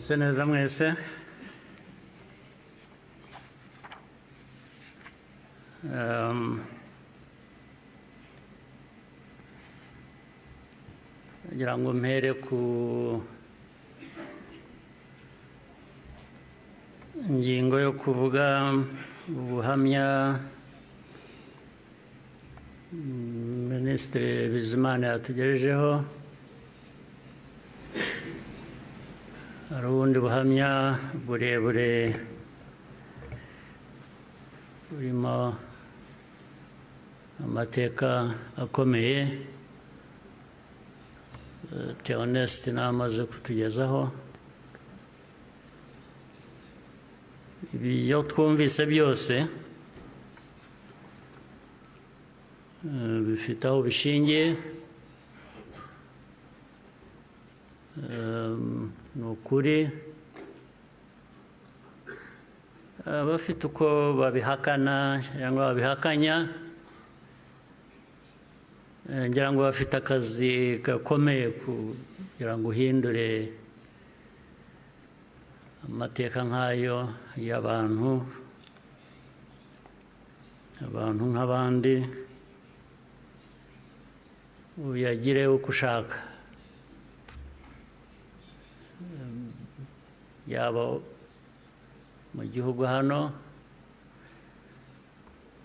Seneza mwese ngira ngo mpere ku ngingo yo kuvuga ubuhamya Minisitiri Bizimana yatugejejeho. Hari ubundi buhamya burebure burimo amateka akomeye Theoneste namaze kutugezaho. Ibyo twumvise byose bifite aho bishingiye, ni ukuri. Abafite uko babihakana cyangwa babihakanya, ngira ngo bafite akazi gakomeye kugira ngo uhindure amateka nk'ayo y'abantu nk'abandi, uyagire uko ushaka, yaba mu gihugu hano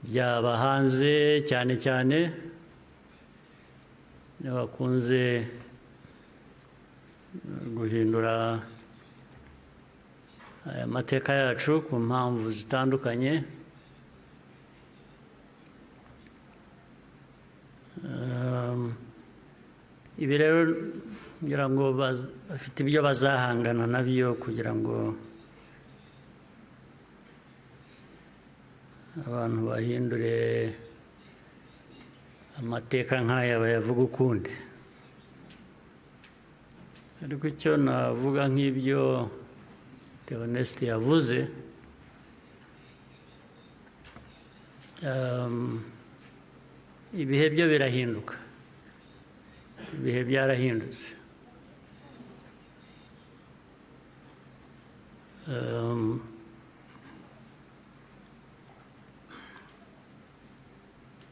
byaba hanze, cyane cyane bakunze guhindura aya mateka yacu ku mpamvu zitandukanye. Ibi rero ngira ngo bafite ibyo bazahangana nabyo kugira ngo abantu bahindure amateka nk'aya bayavuga ukundi. Ariko icyo navuga nk'ibyo Theoneste yavuze, ibihe byo birahinduka, ibihe byarahindutse.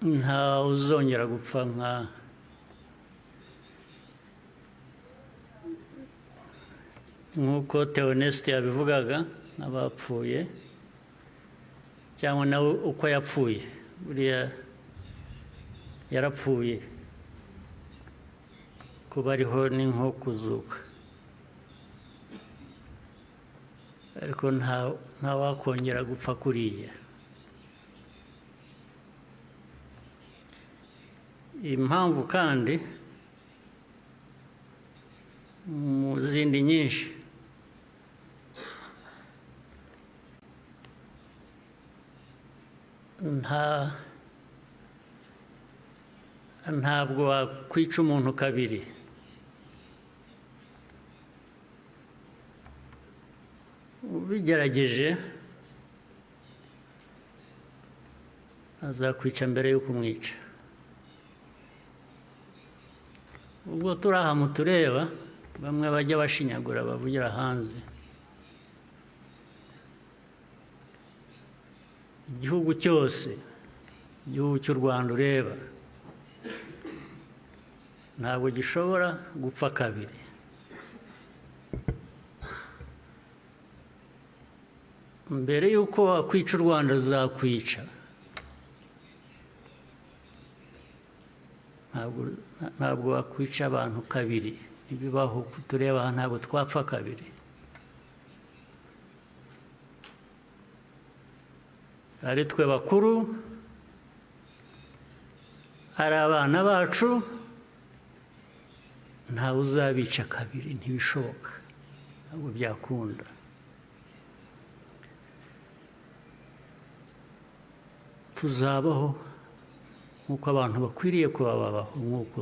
Nta uzongera gupfa nk'uko Theoneste yabivugaga, n'abapfuye cyangwa nawe uko yapfuye. Buriya yarapfuye, kuba ariho ni nko kuzuka, ariko nta wakongera gupfa kuriya. Impamvu kandi mu zindi nyinshi, ntabwo wakwica umuntu kabiri. Ubigerageje azakwica mbere yo kumwica. Ubwo turi aha mutureba, bamwe bajya bashinyagura bavugira hanze. Igihugu cyose, igihugu cy'u Rwanda ureba, ntabwo gishobora gupfa kabiri. Mbere y'uko wakwica u Rwanda uzakwica. Ntabwo wakwica abantu kabiri, ntibibaho. Tureba aha ntabwo twapfa kabiri. Ari twe bakuru, ari abana bacu, ntawe uzabica kabiri, ntibishoboka, ntabwo byakunda. Tuzabaho nk'uko abantu bakwiriye kuba babaho, nk'uko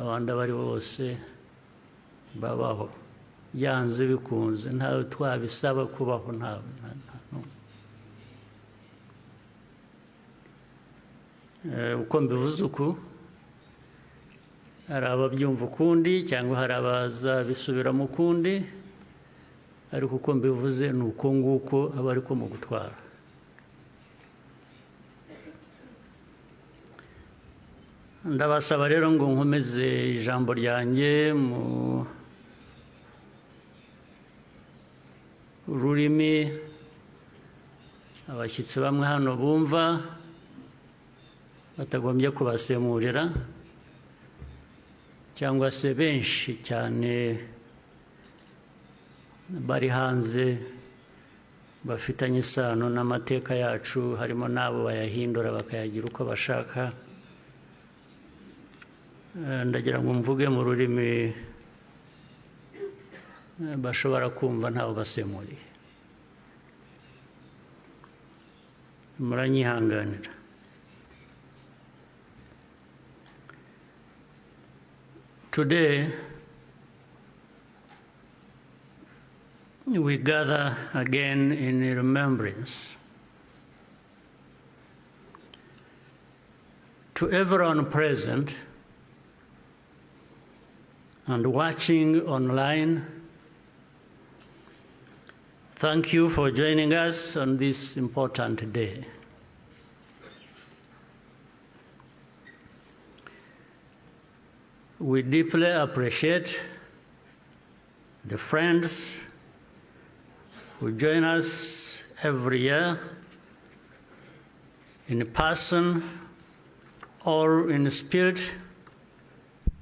abandi abo ari bo bose babaho, byanze bikunze. Ntawe twabisaba kubaho, uko mbivuze uku, hari ababyumva ukundi cyangwa hari abazabisubiramo ukundi. ariko uko mbivuze ni uko nguko aba ariko mu gutwara. Ndabasaba rero ngo nkomeze ijambo ryanjye mu rurimi abashyitsi bamwe hano bumva batagombye kubasemurira, cyangwa se benshi cyane bari hanze bafitanye isano n'amateka yacu, harimo n'abo bayahindura bakayagira uko bashaka. Ndagira ngo mvuge mu rurimi bashobora kumva ntawe basemuriye. Muranyihanganira. Today, we gather again in remembrance to everyone present and watching online. Thank you for joining us on this important day. We deeply appreciate the friends who join us every year in person or in spirit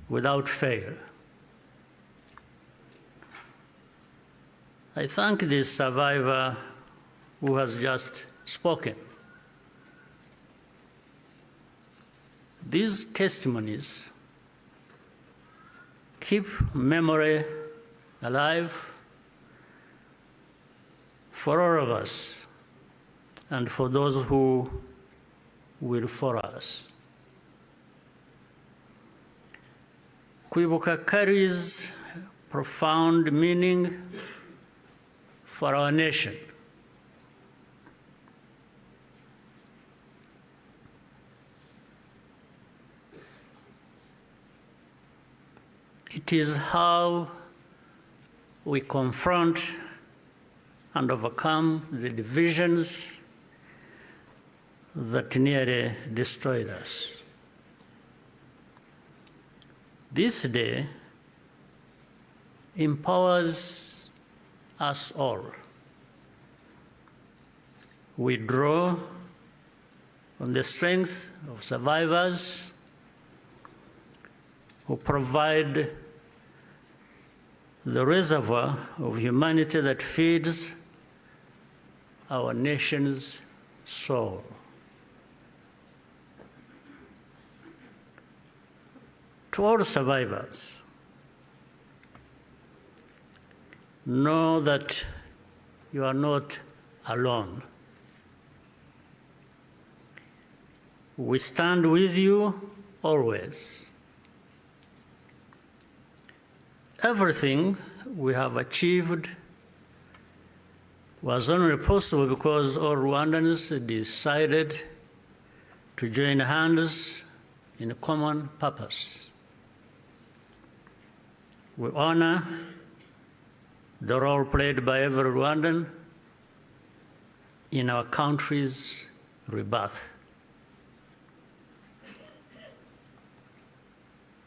without fail. I thank this survivor who has just spoken. These testimonies keep memory alive for all of us and for those who will follow us. Kwibuka carries profound meaning for our nation. It is how we confront and overcome the divisions that nearly destroyed us. This day empowers us all. We draw on the strength of survivors who provide the reservoir of humanity that feeds our nation's soul. To all survivors, know that you are not alone. We stand with you always. Everything we have achieved was only possible because all Rwandans decided to join hands in a common purpose. We honor the role played by every Rwandan in our country's rebirth.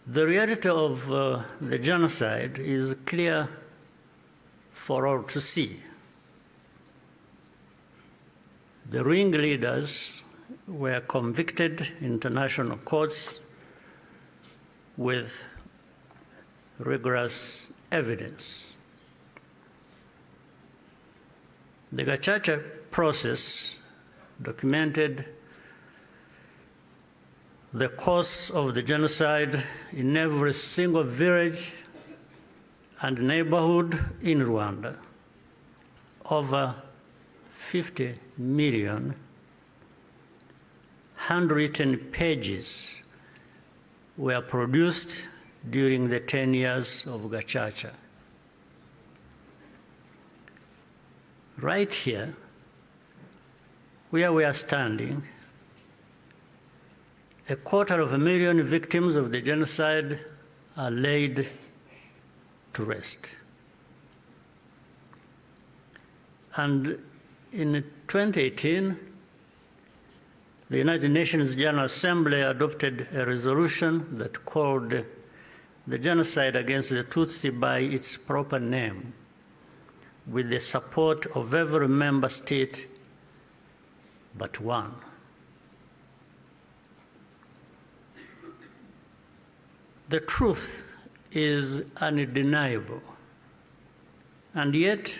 The reality of the genocide is clear for all to see. The ringleaders were convicted in international courts with rigorous evidence. The Gacaca process documented the course of the genocide in every single village and neighborhood in Rwanda. Over 50 million handwritten pages were produced during the 10 years of Gacaca. Right here, where we are standing, 250,000 victims of the genocide are laid to rest. And in 2018, the United Nations General Assembly adopted a resolution that called the genocide against the Tutsi by its proper name, with the support of every member state but one. The truth is undeniable, and yet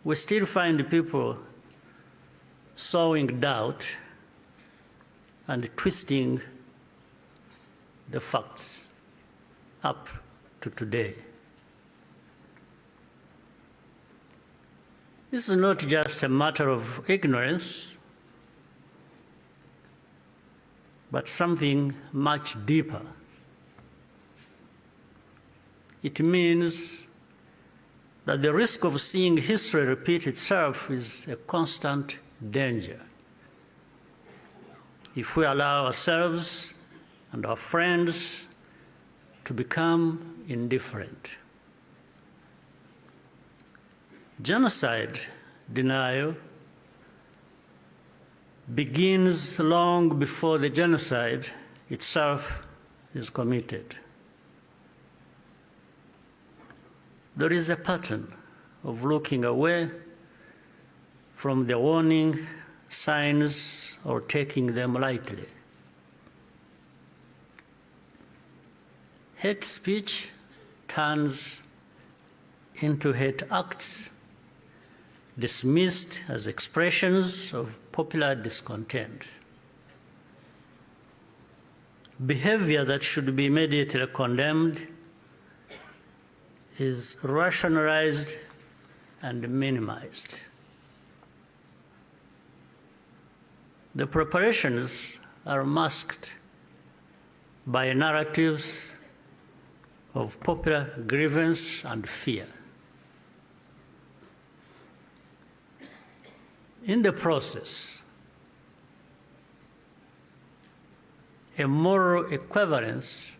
we still find people sowing doubt and twisting the facts up to today. This is not just a matter of ignorance, but something much deeper. It means that the risk of seeing history repeat itself is a constant danger. If we allow ourselves and our friends to become indifferent. Genocide denial begins long before the genocide itself is committed. There is a pattern of looking away from the warning signs or taking them lightly. Hate speech turns into hate acts, dismissed as expressions of popular discontent. Behavior that should be immediately condemned is rationalized and minimized. The preparations are masked by narratives of popular grievance and fear. In the process, a moral equivalence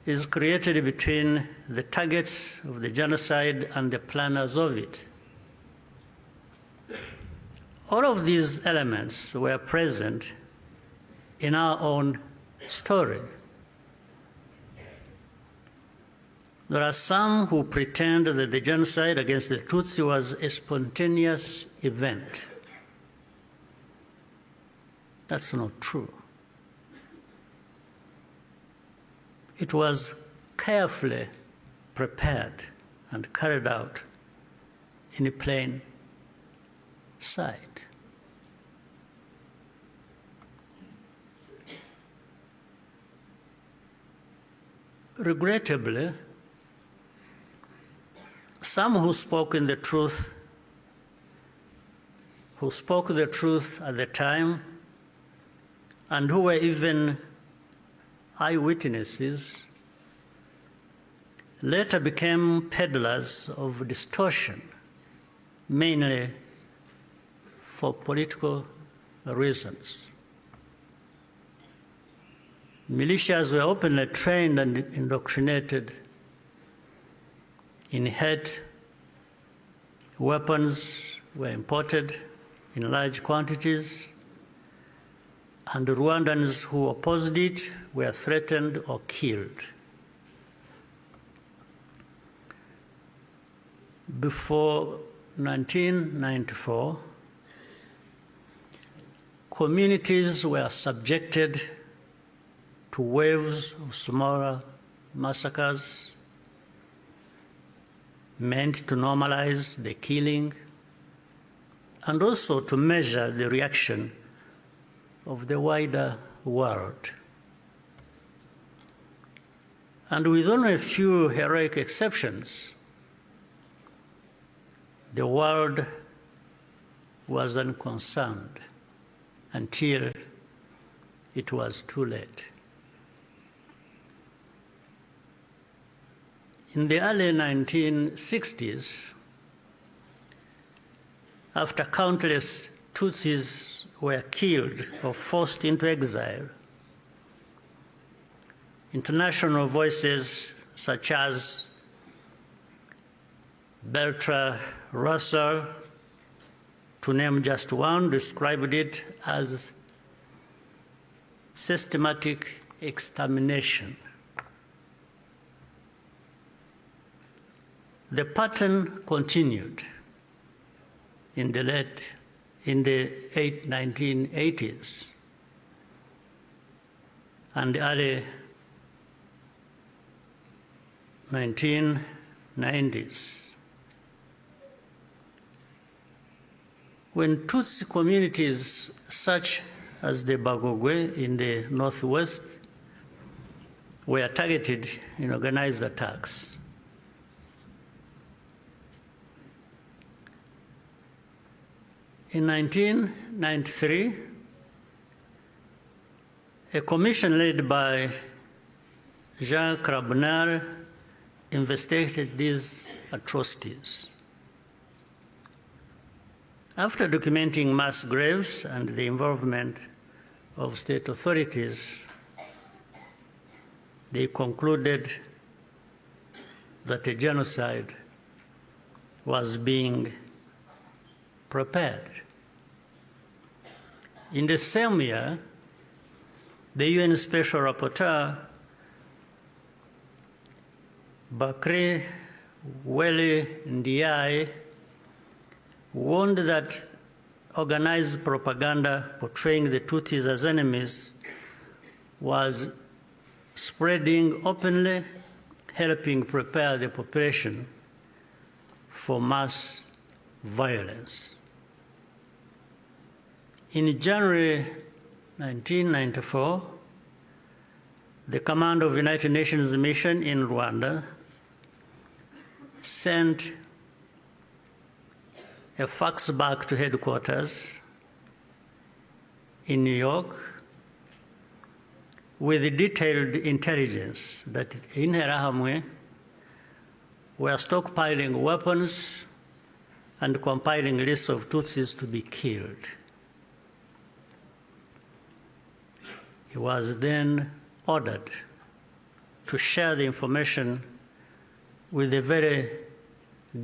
is created between the targets of the genocide and the planners of it. All of these elements were present in our own story. There are some who pretend that the genocide against the Tutsi was a spontaneous event. That's not true. It was carefully prepared and carried out in plain sight. Regrettably, some who spoke the truth at the time, and who were even eyewitnesses, later became peddlers of distortion, mainly for political reasons. Militias were openly trained and indoctrinated in hate. Weapons were imported in large quantities, and Rwandans who opposed it were threatened or killed. Before 1994, communities were subjected to waves of smaller massacres meant to normalize the killing and also to measure the reaction of the wider world. And with only a few heroic exceptions, the world was unconcerned until it was too late. In the early 1960s, after countless Tutsis were killed or forced into exile, international voices such as Bertrand Russell, to name just one, described it as systematic extermination. The pattern continued in the 1980s and early 1990s. When Tutsi communities such as the Bagogwe in the northwest were targeted in organized attacks, in 1993, a commission led by Jean Crabonnier investigated these atrocities. After documenting mass graves and the involvement of state authorities, they concluded that a genocide was being prepared. In the same year, the UN Special Rapporteur, Bakri Weli Ndiaye, warned that organized propaganda portraying the Tutsis as enemies was spreading openly, helping prepare the population for mass violence. In January 1994, the command of the United Nations mission in Rwanda sent a fax back to headquarters in New York with detailed intelligence that in Interahamwe were stockpiling weapons and compiling lists of Tutsis to be killed. He was then ordered to share the information with the very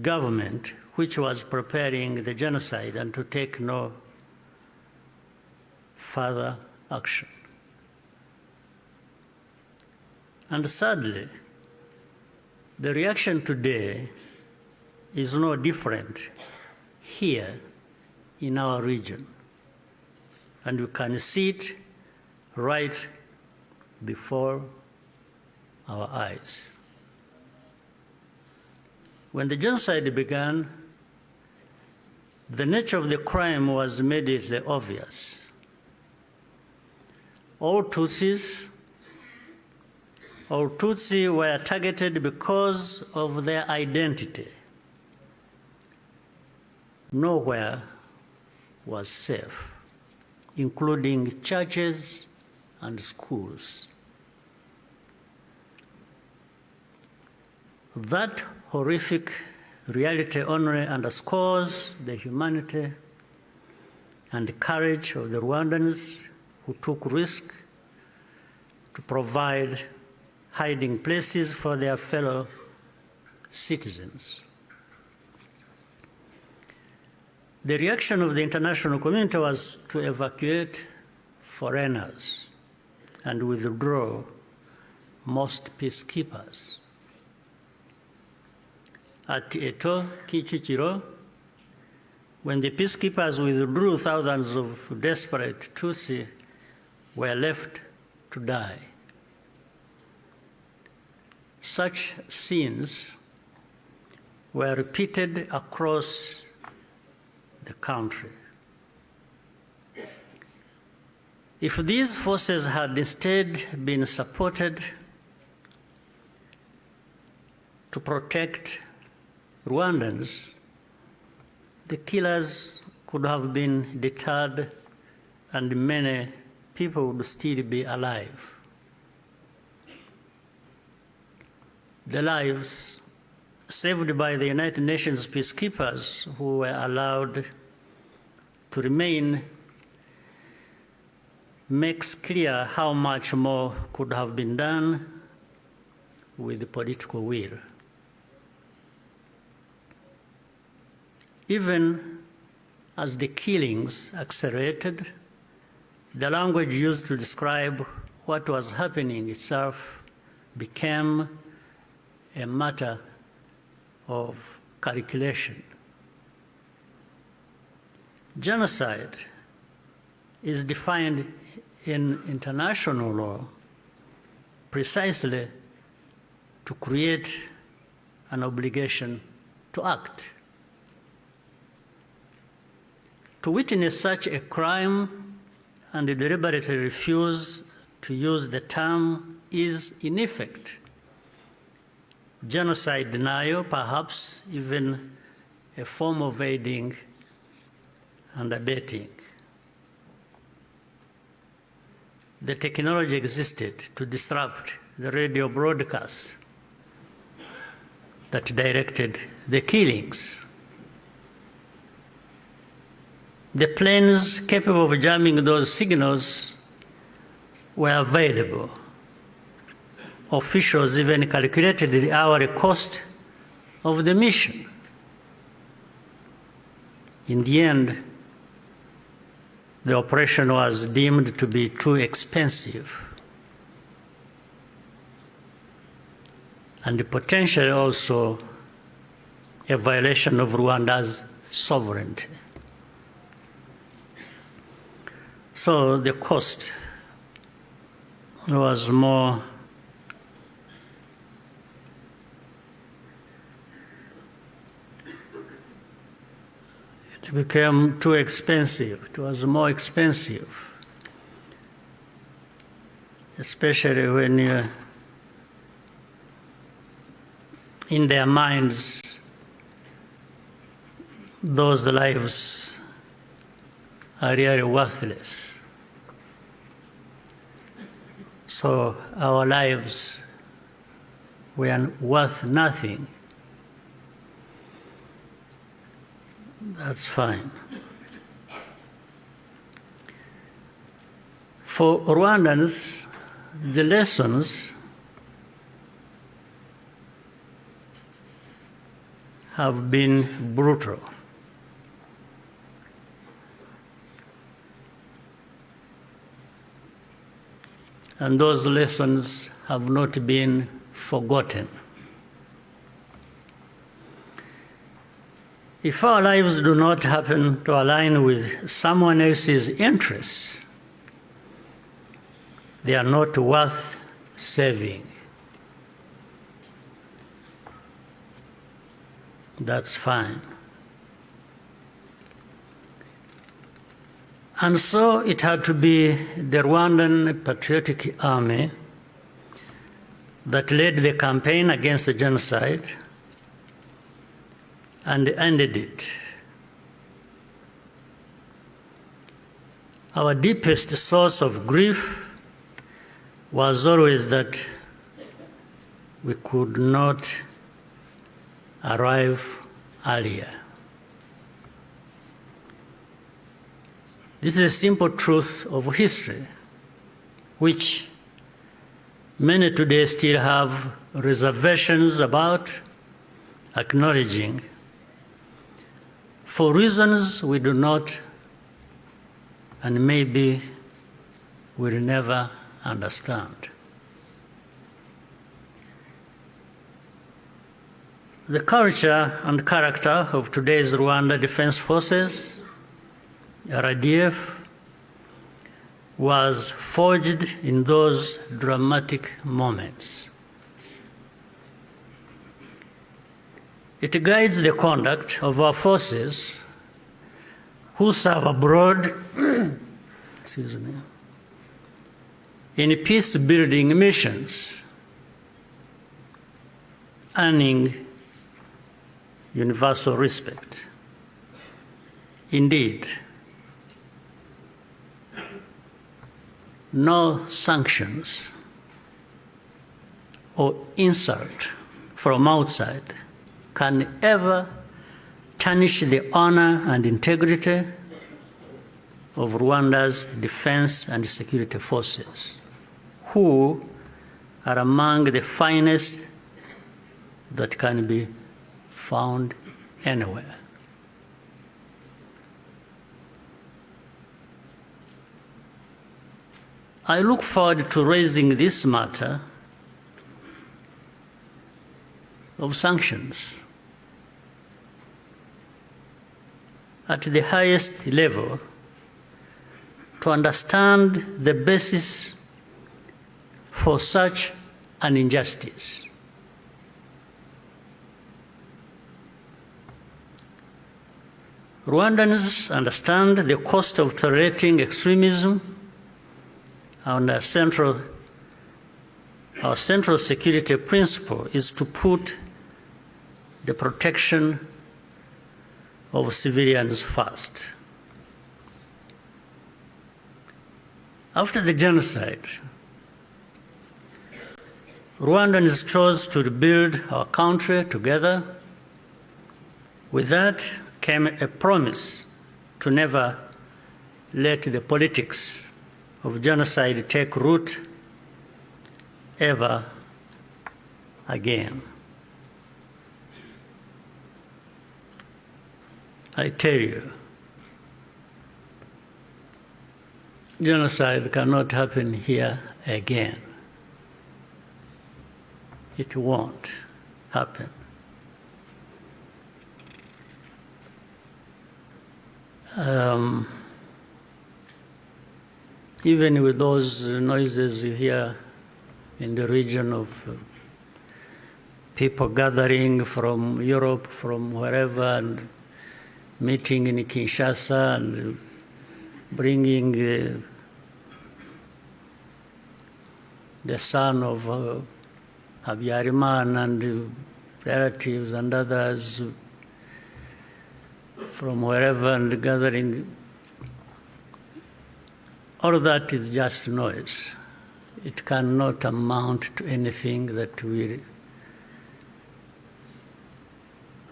government which was preparing the genocide and to take no further action. And sadly, the reaction today is no different here in our region. And you can see it right before our eyes. When the genocide began, the nature of the crime was immediately obvious. All Tutsi were targeted because of their identity. Nowhere was safe, including churches and schools. That horrific reality only underscores the humanity and the courage of the Rwandans who took risk to provide hiding places for their fellow citizens. The reaction of the international community was to evacuate foreigners and withdraw most peacekeepers. At Eto, Kichikiro, when the peacekeepers withdrew, thousands of desperate Tutsi were left to die. Such scenes were repeated across the country. If these forces had instead been supported to protect Rwandans, the killers could have been deterred and many people would still be alive. The lives saved by the United Nations peacekeepers who were allowed to remain makes clear how much more could have been done with the political will. even as the killings accelerated, the language used to describe what was happening itself became a matter of calculation. Genocide is defined in international law precisely to create an obligation to act. To witness such a crime and deliberately refuse to use the term is, in effect, genocide denial, perhaps even a form of aiding and abetting. The technology existed to disrupt the radio broadcasts that directed the killings. The planes capable of jamming those signals were available. Officials even calculated the hourly cost of the mission. In the end, the operation was deemed to be too expensive and potentially also a violation of Rwanda's sovereignty. So the cost was more it became too expensive. It was more expensive, especially when in their minds, those lives are really worthless. So our lives were worth nothing. That's fine. For Rwandans, the lessons have been brutal. And those lessons have not been forgotten. If our lives do not happen to align with someone else's interests, they are not worth saving. That's fine. And so it had to be the Rwandan Patriotic Army that led the campaign against the genocide and ended it. Our deepest source of grief was always that we could not arrive earlier. This is a simple truth of history, which many today still have reservations about acknowledging, for reasons we do not and maybe will never understand. The culture and character of today's Rwanda Defense Forces, RDF, was forged in those dramatic moments. It guides the conduct of our forces who serve abroad excuse me, in peace-building missions, earning universal respect. Indeed, no sanctions or insult from outside can ever tarnish the honor and integrity of Rwanda's defense and security forces, who are among the finest that can be found anywhere. I look forward to raising this matter of sanctions at the highest level to understand the basis for such an injustice. Rwandans understand the cost of tolerating extremism, and our central security principle is to put the protection of civilians first. After the genocide, Rwandans chose to rebuild our country together. With that came a promise to never let the politics of genocide take root ever again. I tell you, genocide cannot happen here again. It won't happen. Even with those noises you hear in the region of people gathering from Europe, from wherever, and meeting in Kinshasa and bringing the son of Habyarimana and relatives and others from wherever and gathering, all of that is just noise. It cannot amount to anything that will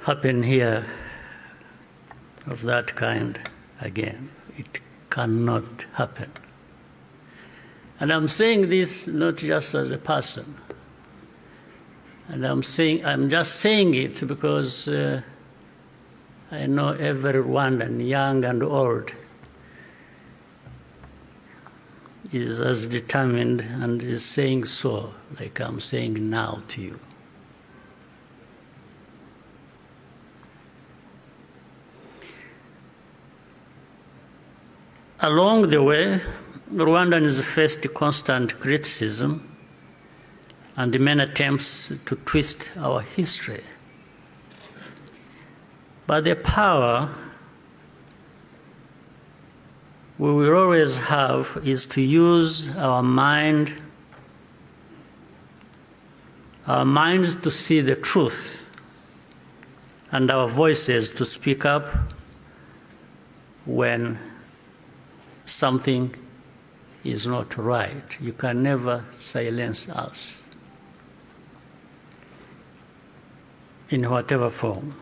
happen here of that kind again. It cannot happen. And I'm saying this not just as a person. And I'm just saying it because I know every Rwandan, young and old, is as determined and is saying so, like I'm saying now to you. Along the way, Rwandans faced constant criticism and many attempts to twist our history. But the power we will always have is to use our minds to see the truth and our voices to speak up when something is not right. You can never silence us in whatever form.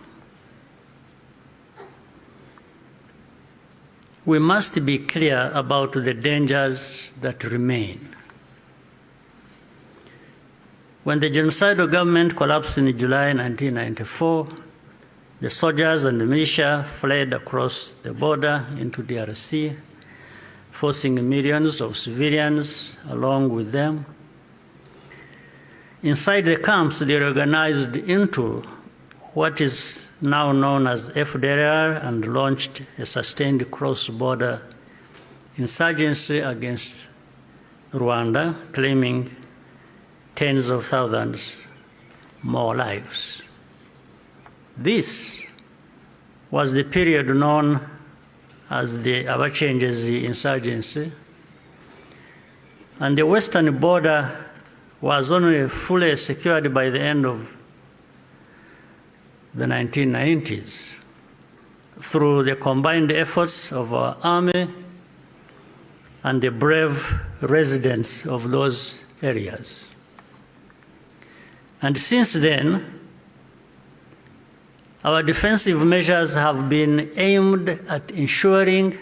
We must be clear about the dangers that remain. When the genocidal government collapsed in July 1994, the soldiers and the militia fled across the border into DRC, forcing millions of civilians along with them. Inside the camps, they organized into what is now known as FDLR and launched a sustained cross-border insurgency against Rwanda, claiming tens of thousands more lives. This was the period known as the Abacengezi insurgency, and the western border was only fully secured by the end of the 1990s through the combined efforts of our army and the brave residents of those areas. And since then, our defensive measures have been aimed at ensuring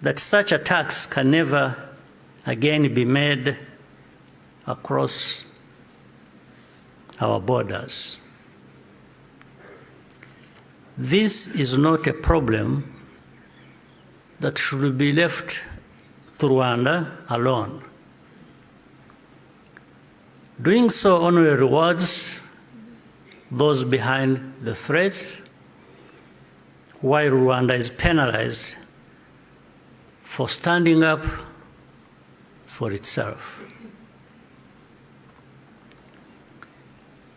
that such attacks can never again be made across our borders. This is not a problem that should be left to to Rwanda alone. Doing so only rewards those behind the threats, while Rwanda is penalized for standing up for itself.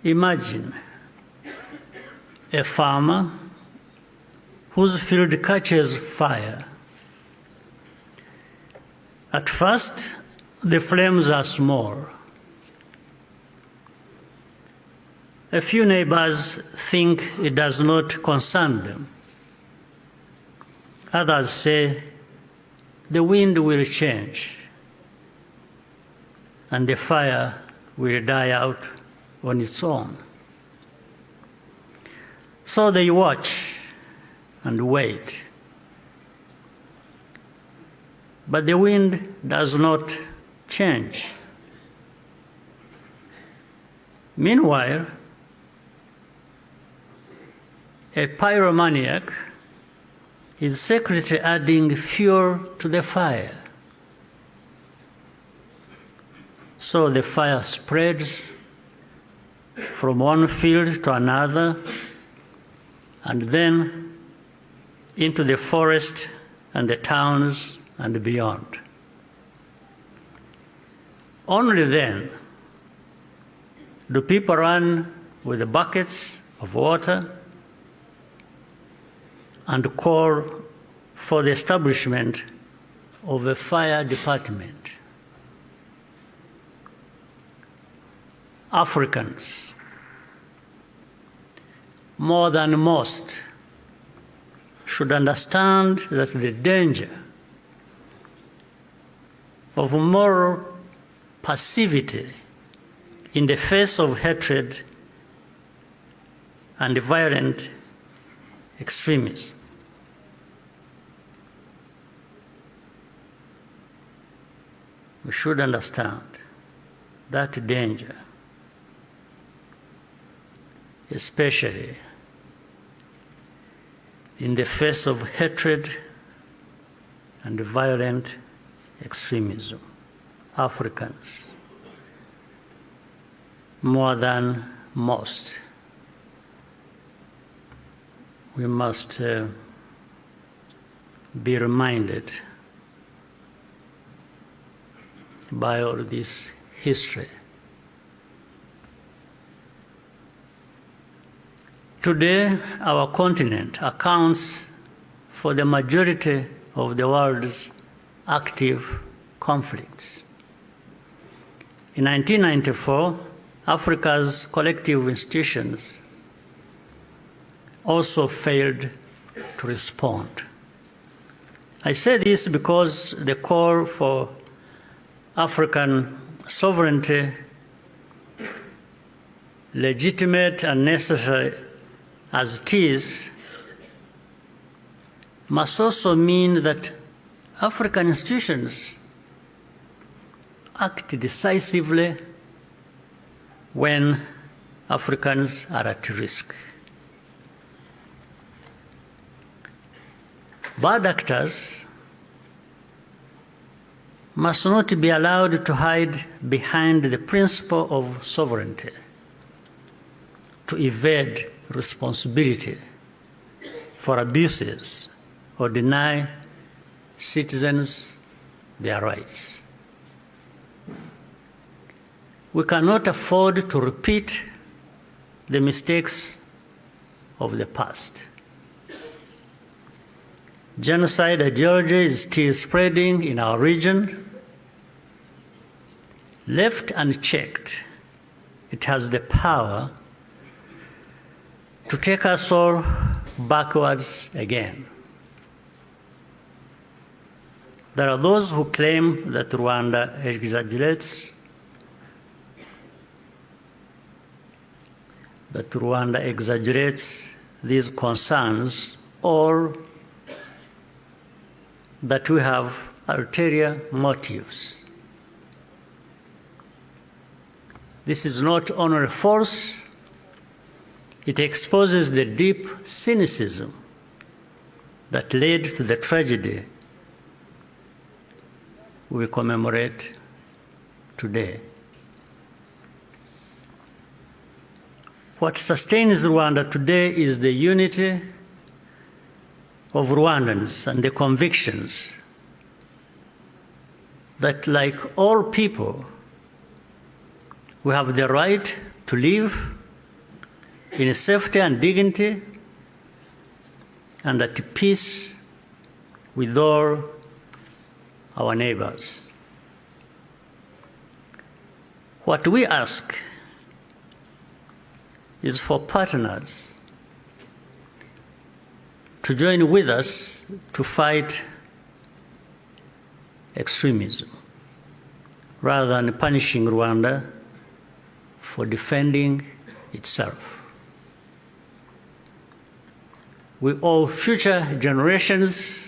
Imagine a farmer whose field catches fire. At first, the flames are small. A few neighbors think it does not concern them. Others say the wind will change and the fire will die out on its own. So they watch and wait. But the wind does not change. Meanwhile, a pyromaniac is secretly adding fuel to the fire. So the fire spreads from one field to another, and then into the forest and the towns and beyond. Only then do people run with buckets of water and call for the establishment of a fire department. Africans, more than most, should understand that the danger of moral passivity in the face of hatred and violent extremism. We should understand that danger, especially in the face of hatred and violent extremism. Africans, more than most, we must be reminded by all this history. Today, our continent accounts for the majority of the world's active conflicts. In 1994, Africa's collective institutions also failed to respond. I say this because the call for African sovereignty, legitimate and necessary as it is, must also mean that African institutions act decisively when Africans are at risk. Bad actors must not be allowed to hide behind the principle of sovereignty, to evade responsibility for abuses or deny citizens their rights. We cannot afford to repeat the mistakes of the past. Genocide ideology is still spreading in our region. Left unchecked, it has the power to take us all backwards again. There are those who claim that Rwanda exaggerates, these concerns, or that we have ulterior motives. This is not only false, it exposes the deep cynicism that led to the tragedy we commemorate today. What sustains Rwanda today is the unity of Rwandans and the convictions that, like all people, we have the right to live in safety and dignity and at peace with all our neighbors. What we ask is for partners to join with us to fight extremism, rather than punishing Rwanda for defending itself. We owe future generations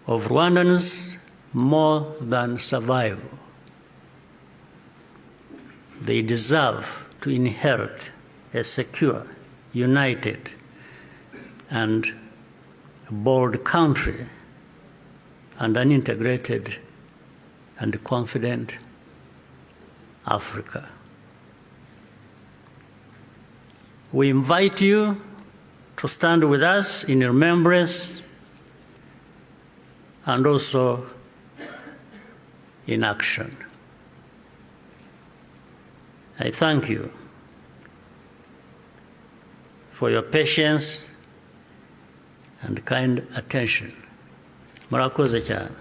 of Rwandans more than survival. They deserve to inherit a secure, united, and bold country and an integrated and confident Africa. We invite you to stand with us in remembrance and also in action. I thank you for your patience and kind attention. Murakoze cyane.